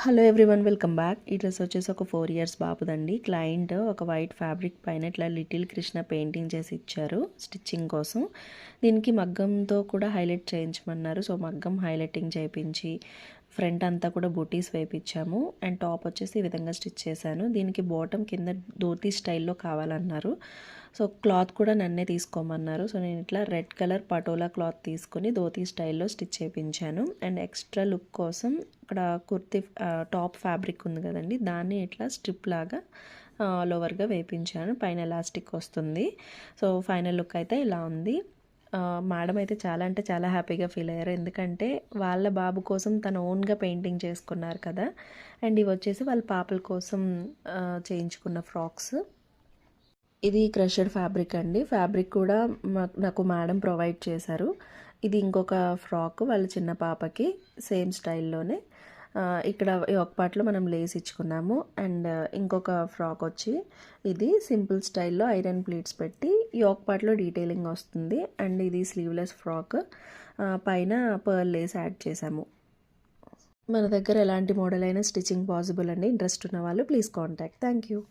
Hello everyone, welcome back. ఈ dress వచ్చేసి ఒక 4 ఇయర్స్ బాబుదండి. క్లయింట్ ఒక వైట్ ఫ్యాబ్రిక్ పైన ఇట్లా లిటిల్ కృష్ణ పెయింటింగ్ చేసి ఇచ్చారు స్టిచ్చింగ్ కోసం. దీనికి మగ్గంతో కూడా హైలైట్ చేయించమన్నారు. సో మగ్గం హైలైటింగ్ చేయించి ఫ్రంట్ అంతా కూడా బూటీస్ వేయించాము. అండ్ టాప్ వచ్చేసి ఈ విధంగా స్టిచ్ చేశాను. దీనికి బాటమ్ కింద ధోతీ స్టైల్లో కావాలన్నారు. సో క్లాత్ కూడా నన్నే తీసుకోమన్నారు. సో నేను ఇట్లా రెడ్ కలర్ పటోలా క్లాత్ తీసుకొని ధోతీ స్టైల్లో స్టిచ్ చేయించాను. అండ్ ఎక్స్ట్రా లుక్ కోసం ఇక్కడ కుర్తీ టాప్ ఫ్యాబ్రిక్ ఉంది కదండి, దాన్ని ఇట్లా స్ట్రిప్ లాగా లోవర్గా వేయించాను. పైన ఎలాస్టిక్ వస్తుంది. సో ఫైనల్ లుక్ అయితే ఇలా ఉంది. మేడం అయితే చాలా అంటే చాలా హ్యాపీగా ఫీల్ అయ్యారు. ఎందుకంటే వాళ్ళ బాబు కోసం తను ఓన్గా పెయింటింగ్ చేసుకున్నారు కదా. అండ్ ఇవి వచ్చేసి వాళ్ళ పాపల కోసం చేయించుకున్న ఫ్రాక్స్. ఇది క్రషడ్ ఫ్యాబ్రిక్ అండి. ఫ్యాబ్రిక్ కూడా నాకు మేడం ప్రొవైడ్ చేశారు. ఇది ఇంకొక ఫ్రాక్ వాళ్ళ చిన్న పాపకి సేమ్ స్టైల్లోనే. ఇక్కడ ఒక పార్ట్లో మనం లేస్ ఇచ్చుకున్నాము. అండ్ ఇంకొక ఫ్రాక్ వచ్చి ఇది సింపుల్ స్టైల్లో ఐరన్ ప్లీట్స్ పెట్టి యోక్ పార్ట్లో డీటెయిలింగ్ వస్తుంది. అండ్ ఇది స్లీవ్లెస్ ఫ్రాక్, పైన పర్ల్ లేస్ యాడ్ చేసాము. మన దగ్గర ఎలాంటి మోడల్ అయినా స్టిచ్చింగ్ పాసిబుల్ అండి. ఇంట్రెస్ట్ ఉన్న వాళ్ళు ప్లీజ్ కాంటాక్ట్. Thank you.